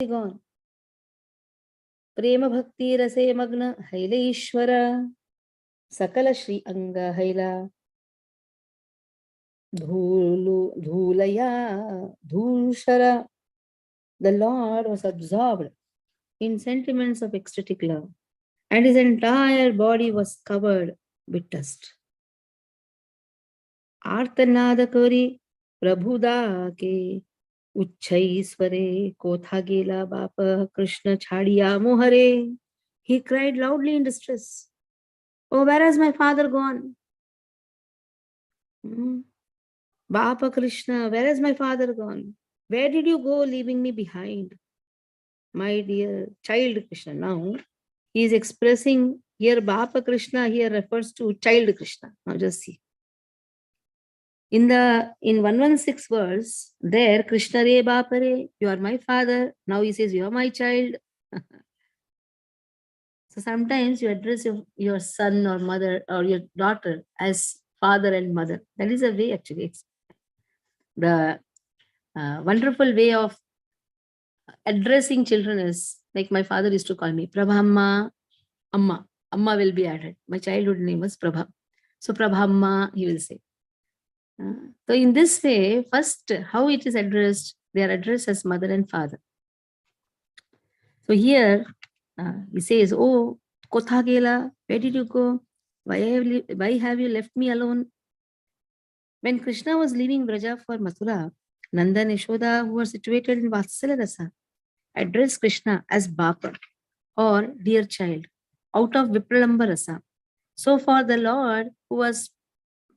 gone. Prema bhakti rase magna haile ishvara. Sakala Shri Anga Haila Dhulaya Dhulshara. The Lord was absorbed in sentiments of ecstatic love, and his entire body was covered with dust. Artanada Kori Prabhuda ke Uchchaisware Kotha Gela Bapa Krishna Chadiya Mohare. He cried loudly in distress. Oh, where has my father gone? Bapa Krishna, where has my father gone? Where did you go, leaving me behind? My dear child Krishna. Now, he is expressing here Bapa Krishna, here refers to child Krishna. Now just see. In 116 verse, there Krishna re Bapa re, you are my father. Now he says, you are my child. So sometimes you address your son or mother or your daughter as father and mother. That is a way actually. The wonderful way of addressing children is like my father used to call me Prabhamma, Amma. Amma will be added. My childhood name was Prabha. So Prabhamma, he will say. So in this way, first, how it is addressed, they are addressed as mother and father. So here, he says, oh, Kotha Gela, where did you go? Why have you left me alone? When Krishna was leaving Vraja for Mathura, Nanda and Yashoda, who were situated in Vatsalya Rasa, addressed Krishna as Bapa or dear child out of Vipralamba Rasa. So for the Lord, who was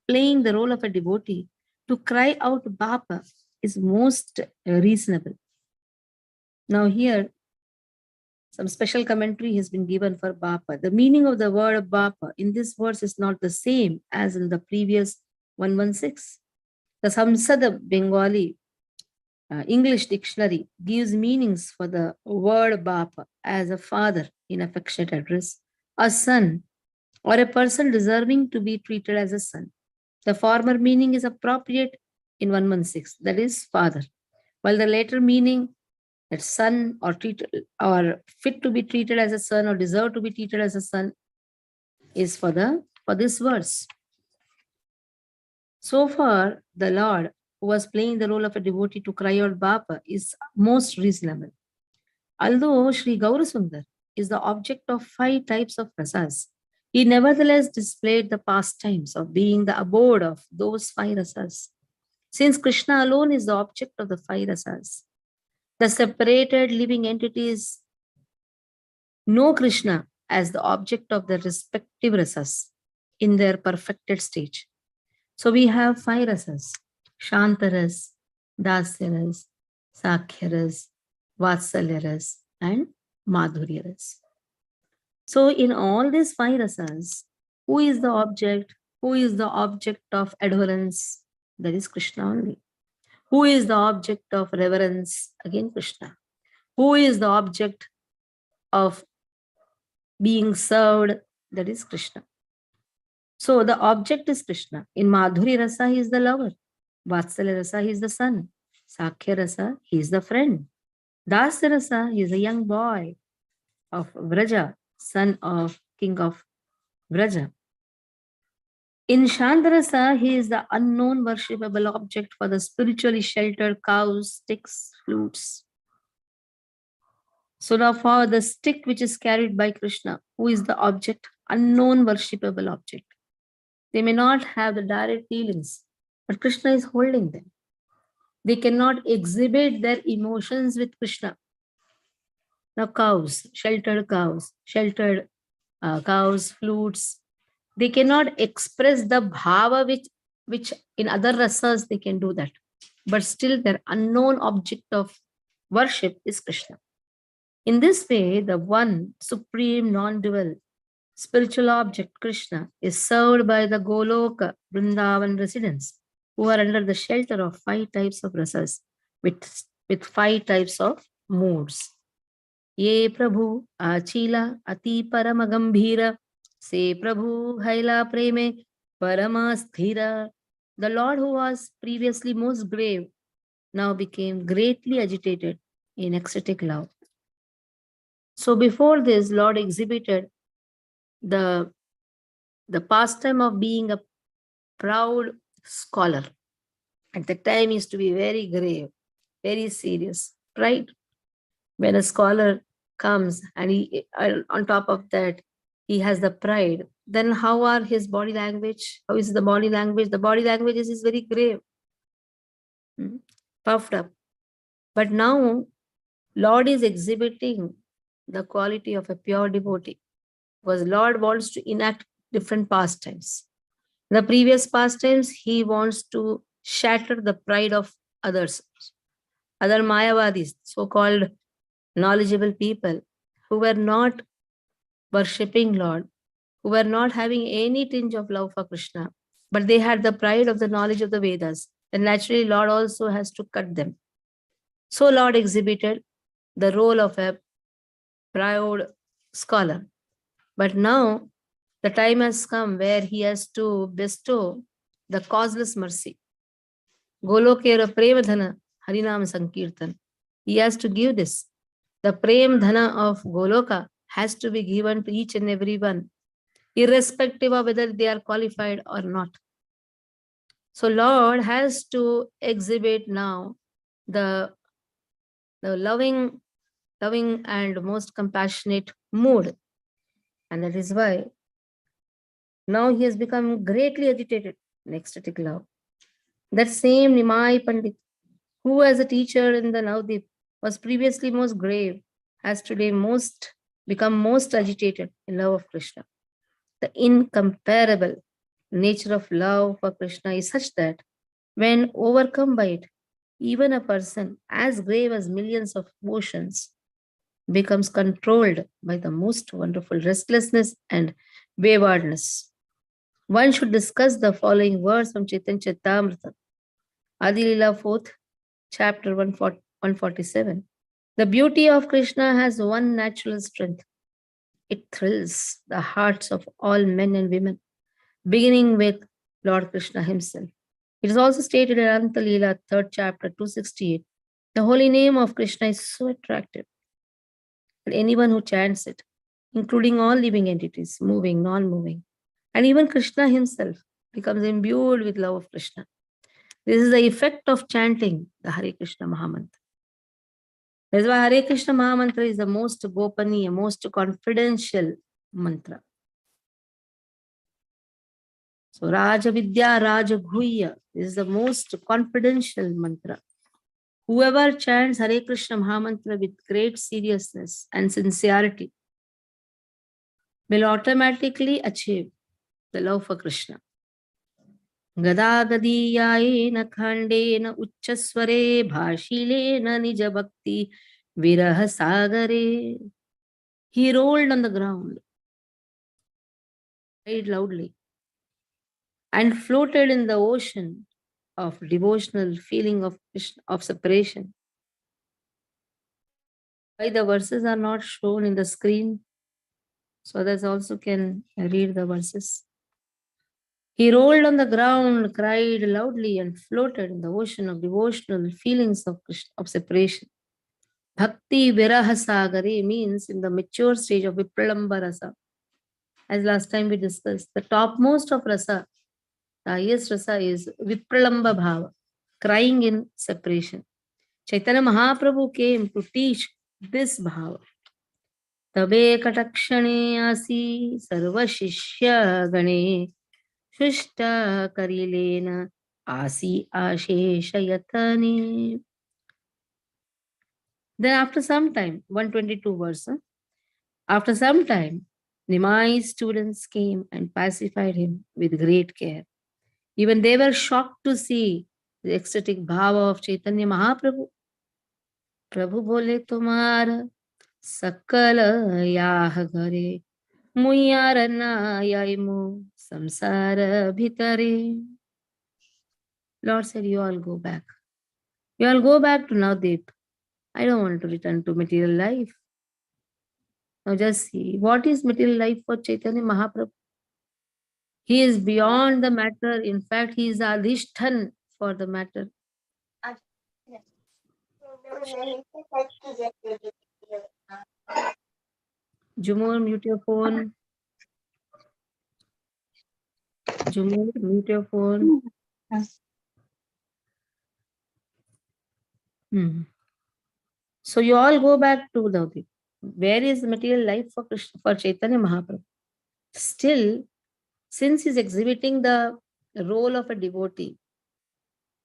playing the role of a devotee, to cry out Bapa is most reasonable. Now here, some special commentary has been given for Bapa. The meaning of the word Bapa in this verse is not the same as in the previous 116. The Samsada Bengali English dictionary gives meanings for the word Bapa as a father in affectionate address, a son, or a person deserving to be treated as a son. The former meaning is appropriate in 116, that is father, while the later meaning, that son or fit to be treated as a son or deserve to be treated as a son, is for this verse. So far, the Lord, who was playing the role of a devotee to cry out Bapa, is most reasonable. Although Sri Gaurasundar is the object of 5 types of rasas, he nevertheless displayed the pastimes of being the abode of those 5 rasas. Since Krishna alone is the object of the 5 rasas, the separated living entities know Krishna as the object of the respective rasas in their perfected stage. So we have 5 rasas: Shantaras, Dasyaras, Sakhyaras, Vatsalyaras, and Madhuryaras. So in all these 5 rasas, who is the object? Who is the object of adherence? That is Krishna only. Who is the object of reverence? Again, Krishna. Who is the object of being served? That is Krishna. So the object is Krishna. In Madhuri Rasa, he is the lover. Vatsalya Rasa, he is the son. Sakhya Rasa, he is the friend. Dasya Rasa, he is a young boy of Vraja, son of king of Vraja. In Shantarasa, he is the unknown worshipable object for the spiritually sheltered cows, sticks, flutes. So now for the stick which is carried by Krishna, who is the object? Unknown worshipable object. They may not have the direct dealings, but Krishna is holding them. They cannot exhibit their emotions with Krishna. Now cows, sheltered cows, flutes, they cannot express the bhava which in other rasas they can do that. But still their unknown object of worship is Krishna. In this way, the one supreme non-dual spiritual object, Krishna, is served by the Goloka Vrindavan residents who are under the shelter of 5 types of rasas with 5 types of moods. Ye Prabhu Achila Ati Paramagambhira Se Prabhu Haila Preme Paramasthira. The Lord, who was previously most grave, now became greatly agitated in ecstatic love. So before this, Lord exhibited the pastime of being a proud scholar. At the time, he used to be very grave, very serious, right? When a scholar comes and he, on top of that, he has the pride, then how are his body language? How is the body language? The body language is very grave, puffed up. But now, Lord is exhibiting the quality of a pure devotee, because Lord wants to enact different pastimes. In the previous pastimes, he wants to shatter the pride of others, other Mayavadis, so-called knowledgeable people who were not worshipping Lord, who were not having any tinge of love for Krishna, but they had the pride of the knowledge of the Vedas. And naturally, Lord also has to cut them. So Lord exhibited the role of a proud scholar. But now the time has come where he has to bestow the causeless mercy. Golokera Premadhana Harinam Sankirtan. He has to give this. The Prem Dhana of Goloka has to be given to each and every one, irrespective of whether they are qualified or not. So Lord has to exhibit now the loving and most compassionate mood. And that is why now he has become greatly agitated in ecstatic love. That same Nimai Pandit, who as a teacher in the Navdeep was previously most grave, has today become most agitated in love of Krishna. The incomparable nature of love for Krishna is such that when overcome by it, even a person as grave as millions of oceans becomes controlled by the most wonderful restlessness and waywardness. One should discuss the following verse from Chaitanya Charitamrita, Adi Lila 4th, chapter 147. The beauty of Krishna has one natural strength. It thrills the hearts of all men and women, beginning with Lord Krishna himself. It is also stated in Anta Leela, 3rd chapter, 268. The holy name of Krishna is so attractive that anyone who chants it, including all living entities, moving, non-moving, and even Krishna himself, becomes imbued with love of Krishna. This is the effect of chanting the Hare Krishna Mahamantra. That is why Hare Krishna Mahamantra is the most gopaniya, most confidential mantra. So Raja Vidya, Raja Bhuya is the most confidential mantra. Whoever chants Hare Krishna Mahamantra with great seriousness and sincerity will automatically achieve the love for Krishna. गदागदीयायेन खण्डेन उच्चस्वरे भाषिलेन निज भक्ति विरह sagare. He rolled on the ground, cried loudly, and floated in the ocean of devotional feeling of separation. Why the verses are not shown in the screen, so that also can read the verses. He rolled on the ground, cried loudly, and floated in the ocean of devotional feelings of separation. Bhakti Viraha Sagare means in the mature stage of Vipralamba Rasa. As last time we discussed, the topmost of Rasa, the highest Rasa is Vipralamba Bhava, crying in separation. Chaitanya Mahaprabhu came to teach this Bhava. Tabe katakshane asi sarva shishya gane shushta karilena asi ashesha yatane. Then after some time, 122 verse, after some time, Nimai's students came and pacified him with great care. Even they were shocked to see the ecstatic bhava of Chaitanya Mahaprabhu. Prabhu bole tumhara sakala yah gare muyara na yaimu samsara bhitare. Lord said, you all go back. You all go back to Navdeep. I don't want to return to material life. Now just see, what is material life for Chaitanya Mahaprabhu? He is beyond the matter. In fact, he is Adhishtan for the matter. Jumur, mute your phone. Jumur, mute your phone. So you all go back to the where is the material life for Krishna, for Chaitanya Mahaprabhu? Still, since he's exhibiting the role of a devotee,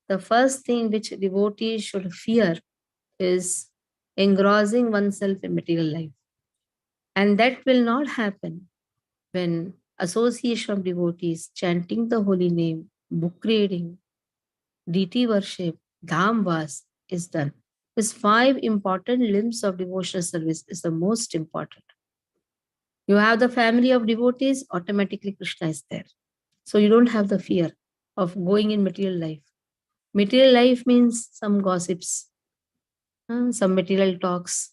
the first thing which devotees should fear is engrossing oneself in material life. And that will not happen when association of devotees chanting the holy name, book reading, deity worship, dham vas is done. These 5 important limbs of devotional service is the most important. You have the family of devotees, automatically Krishna is there. So you don't have the fear of going in material life. Material life means some gossips, some material talks.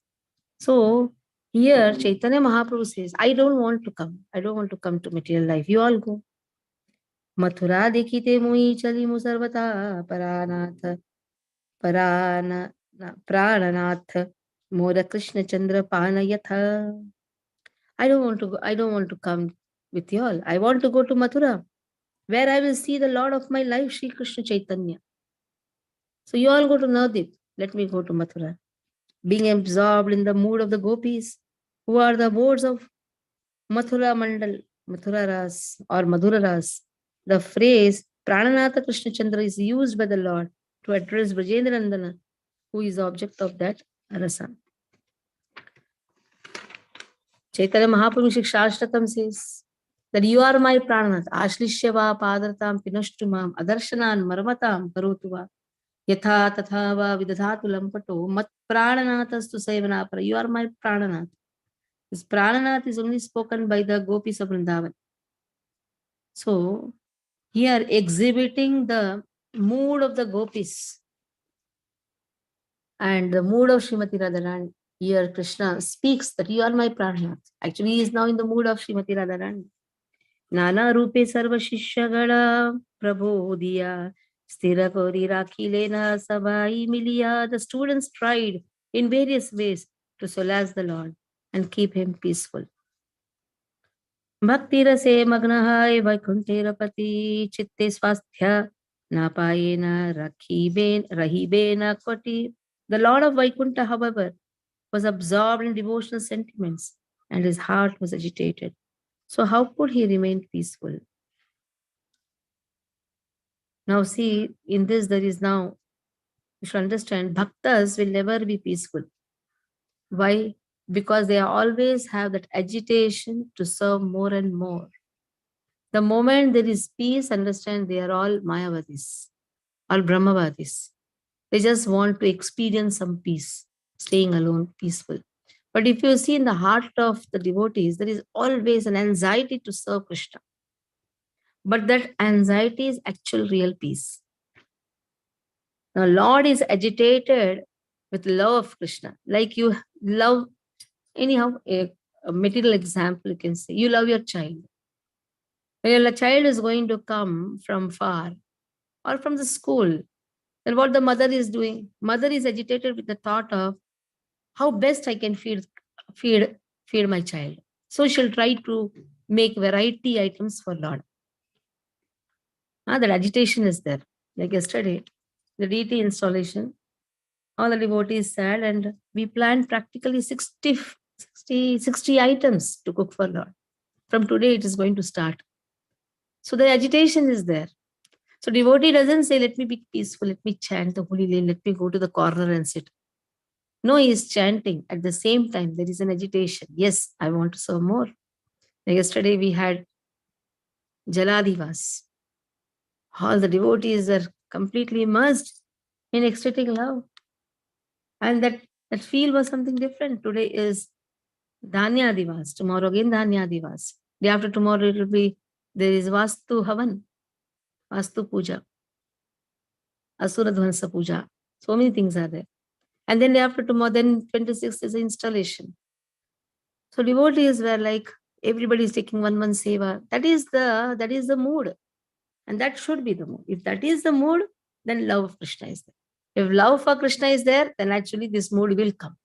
So here Chaitanya Mahaprabhu says, I don't want to come. I don't want to come to material life. You all go. Mathura dekhite mui chali mu sarvata paranath parana prananath mora Krishna Chandra panayatha. I don't want to go. I don't want to come with you all. I want to go to Mathura, where I will see the Lord of my life, Sri Krishna Chaitanya. So you all go to Navadip. Let me go to Mathura. Being absorbed in the mood of the gopis, who are the modes of Mathura Mandal, Mathura Ras or Madhura Ras. The phrase Prananatha Krishna Chandra is used by the Lord to address Brajendra Nandana, who is the object of that rasa. Chaitanya Mahaprabhu Shikshashtakam says that you are my Prananath. Ashlishyava Padratam Pinashtumam Adarshanan Marmatam Karotuva Yatha Tathava Vidadhatu Lampato Mat Prananathas to Sevanapara. You are my Prananath. This Prananath is only spoken by the gopis of Vrindavan. So here exhibiting the mood of the gopis and the mood of Srimati Radharani. Here Krishna speaks that you are my Prananath. Actually, he is now in the mood of Srimati Radharani. Nana Rupe Sarva Shishya Prabodhiya Sthira Gauri Rakhilena Sabai Miliya. The students tried in various ways to solace the Lord and keep him peaceful. Bhakti Rase Magnahai Vaikunterapati Chitte Swasthya Napayena Rahibena Kwati. The Lord of Vaikunta, however, was absorbed in devotional sentiments and his heart was agitated. So how could he remain peaceful? Now see, in this there is now, you should understand, bhaktas will never be peaceful. Why? Because they always have that agitation to serve more and more. The moment there is peace, understand they are all Mayavadis, all Brahmavadis. They just want to experience some peace, staying alone, peaceful. But if you see in the heart of the devotees, there is always an anxiety to serve Krishna. But that anxiety is actual real peace. Now, Lord is agitated with love of Krishna. Like you love, anyhow, a material example, you can say. You love your child. When your child is going to come from far or from the school, then what the mother is doing? Mother is agitated with the thought of how best I can feed my child. So she'll try to make variety items for Lord. That agitation is there. Like yesterday, the deity installation, all the devotees sat and we planned practically 60 items to cook for Lord. From today, it is going to start. So the agitation is there. So devotee doesn't say, let me be peaceful, let me chant the holy name, let me go to the corner and sit. No, he is chanting. At the same time, there is an agitation. Yes, I want to serve more. Like yesterday, we had Jaladivas. All the devotees are completely immersed in ecstatic love. And that feel was something different. Today is Dhanya Divas. Tomorrow again Dhanya Divas. Day after tomorrow it will be, there is Vastu Havan, Vastu Puja, Asura Dhansa Puja. So many things are there. And then day after tomorrow, then 26th is the installation. So devotees were like, everybody is taking one seva. That is the mood. And that should be the mood. If that is the mood, then love of Krishna is there. If love for Krishna is there, then actually this mood will come.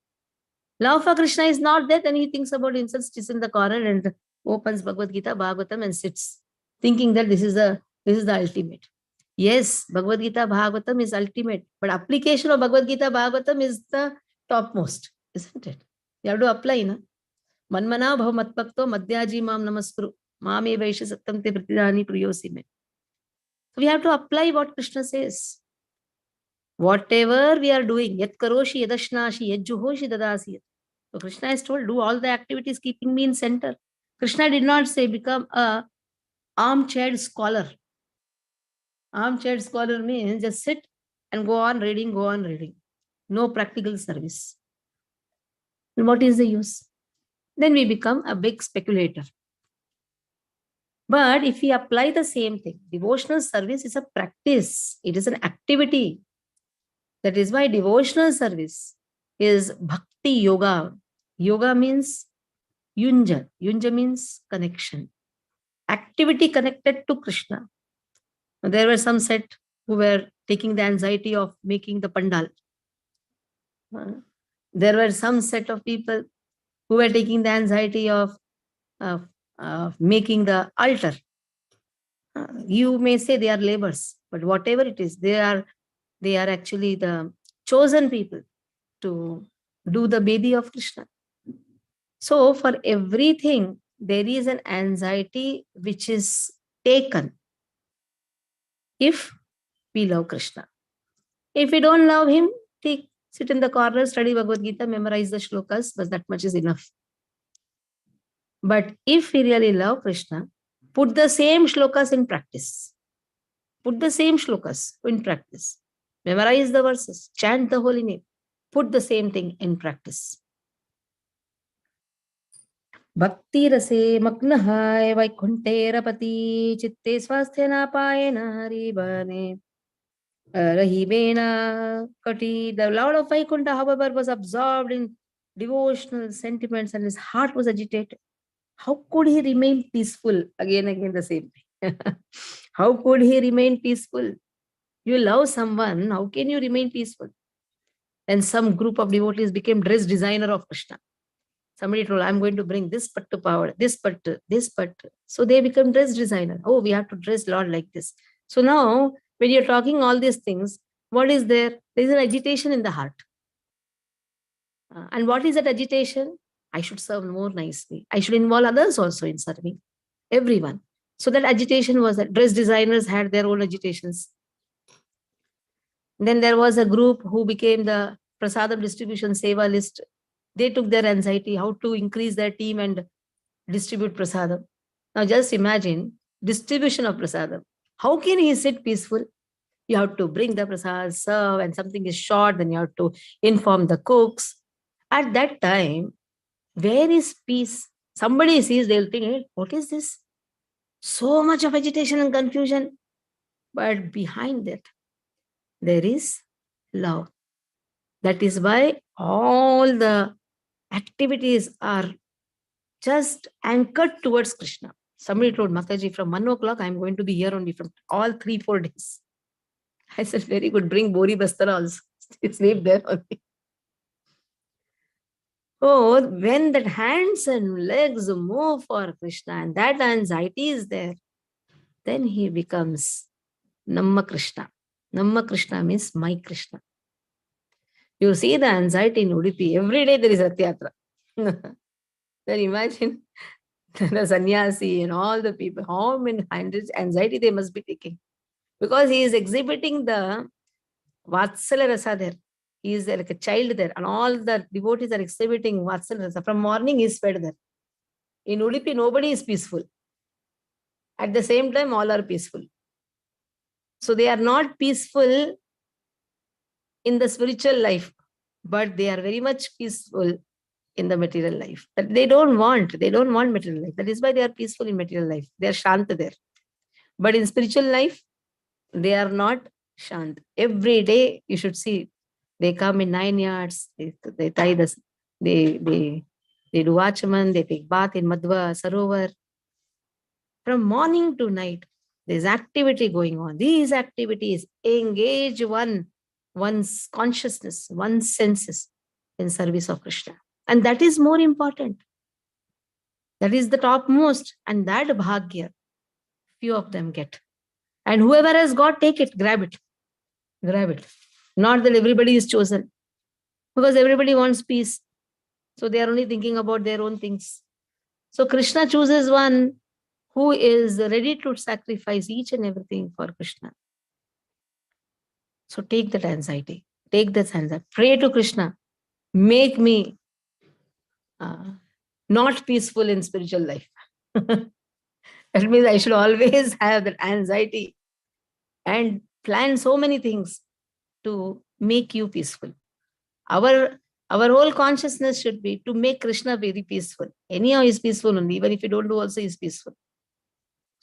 Love for Krishna is not there, then he thinks about himself, sits in the corner and opens Bhagavad Gita, Bhagavatam and sits, thinking that this is the ultimate. Yes, Bhagavad Gita, Bhagavatam is ultimate, but application of Bhagavad Gita, Bhagavatam is the topmost, isn't it? You have to apply, na? Manmana bhav matbhakto madhyaji mam namaskuru mame vaisha sattam te pratidhani priyosi me. So we have to apply what Krishna says. Whatever we are doing, yat karoshi yadashnashi yajjuhoshi dadasi. So Krishna has told, do all the activities keeping me in center. Krishna did not say become a armchair scholar. Armchair scholar means just sit and go on reading, go on reading. No practical service. And what is the use? Then we become a big speculator. But if we apply the same thing, devotional service is a practice. It is an activity. That is why devotional service is bhakti yoga. Yoga means yunja. Yunja means connection. Activity connected to Krishna. There were some set who were taking the anxiety of making the pandal. There were some set of people who were taking the anxiety of making the altar. You may say they are laborers, but whatever it is, they are actually the chosen people to do the Bedi of Krishna. So for everything, there is an anxiety which is taken if we love Krishna. If we don't love him, sit in the corner, study Bhagavad Gita, memorize the shlokas, but that much is enough. But if we really love Krishna, put the same shlokas in practice. Put the same shlokas in practice. Memorize the verses, chant the holy name, put the same thing in practice. Bhakti rase magnahai vaikunte rapati chitte swasthena payena haribane rahibena kati. The Lord of Vaikunta, however, was absorbed in devotional sentiments and his heart was agitated. How could he remain peaceful? Again, the same thing. How could he remain peaceful? You love someone, how can you remain peaceful? Then some group of devotees became dress designer of Krishna. Somebody told, I'm going to bring this pattu power, this pattu, this pattu. So they become dress designer. Oh, we have to dress Lord like this. So now, when you're talking all these things, what is there? There is an agitation in the heart. And what is that agitation? I should serve more nicely. I should involve others also in serving. Everyone. So that agitation was that dress designers had their own agitations. Then there was a group who became the prasadam distribution seva list. They took their anxiety, how to increase their team and distribute prasadam. Now just imagine distribution of prasadam. How can he sit peaceful? You have to bring the prasad, serve, and something is short, then you have to inform the cooks. At that time, where is peace? Somebody sees, they'll think, hey, what is this? So much of agitation and confusion. But behind that, there is love. That is why all the activities are just anchored towards Krishna. Somebody told Mataji, from 1 o'clock, I'm going to be here only from all 3-4 days. I said, very good, bring Bori Bastara also. Sleep there only. Oh, when that hands and legs move for Krishna and that anxiety is there, then he becomes Namma Krishna. Namma Krishna means my Krishna. You see the anxiety in Udupi. Every day there is Rath Yatra. Then imagine the sannyasi and all the people, how many hundreds anxiety they must be taking. Because he is exhibiting the Vatsala Rasa there. He is like a child there. And all the devotees are exhibiting Vatsala Rasa. From morning he is fed there. In Udupi, nobody is peaceful. At the same time, all are peaceful. So they are not peaceful in the spiritual life, but they are very much peaceful in the material life. But they don't want material life. That is why they are peaceful in material life. They are shanta there. But in spiritual life, they are not shant. Every day you should see, they come in 9 yards, they tie this, they do vachaman, they take bath in Madhva, Sarovar. From morning to night, there's activity going on. These activities engage one's consciousness, one's senses in service of Krishna. And that is more important. That is the topmost. And that bhagya, few of them get. And whoever has got, take it, grab it. Grab it. Not that everybody is chosen. Because everybody wants peace. So they are only thinking about their own things. So Krishna chooses one who is ready to sacrifice each and everything for Krishna. So take that anxiety. Take that anxiety. Pray to Krishna. Make me not peaceful in spiritual life. That means I should always have that anxiety and plan so many things to make you peaceful. Our whole consciousness should be to make Krishna very peaceful. Anyhow, he's peaceful only. Even if you don't do also, he's peaceful.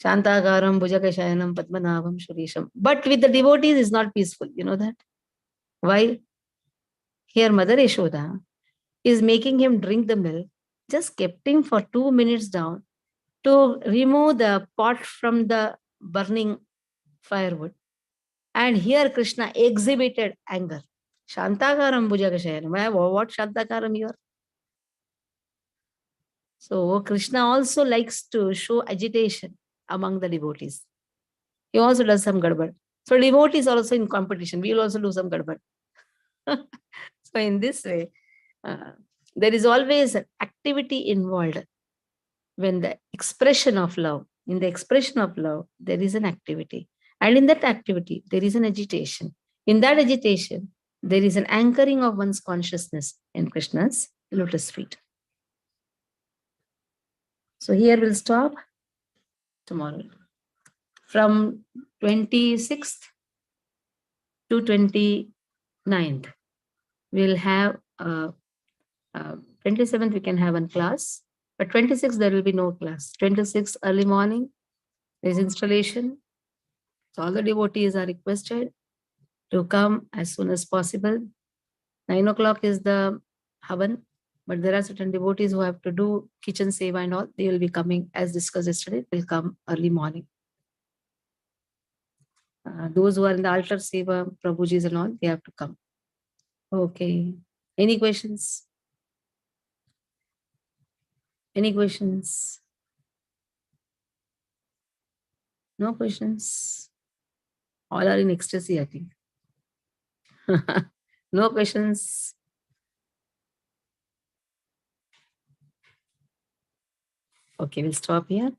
Shantagaram, Bhujakashayanam, Padmanabham, Shurisham. But with the devotees, is not peaceful. You know that? Why? Here, Mother Yashoda is making him drink the milk, just kept him for 2 minutes down to remove the pot from the burning firewood. And here Krishna exhibited anger. Shantakaram Bhujakashayanam. What Shantakaram here? So Krishna also likes to show agitation among the devotees. He also does some gadbad. So devotees are also in competition. We will also do some gadbad. So in this way, there is always an activity involved when the expression of love, in the expression of love, there is an activity. And in that activity, there is an agitation. In that agitation, there is an anchoring of one's consciousness in Krishna's lotus feet. So here we'll stop tomorrow. From 26th to 29th, we'll have 27th, we can have one class, but 26th, there will be no class. 26th, early morning, there's installation. So all the devotees are requested to come as soon as possible. 9 o'clock is the Havan, but there are certain devotees who have to do kitchen seva and all. They will be coming, as discussed yesterday, will come early morning. Those who are in the altar seva, Prabhujis and all, they have to come. Okay. Any questions? Any questions? No questions? All are in ecstasy, I think. No questions? Okay, we'll stop here.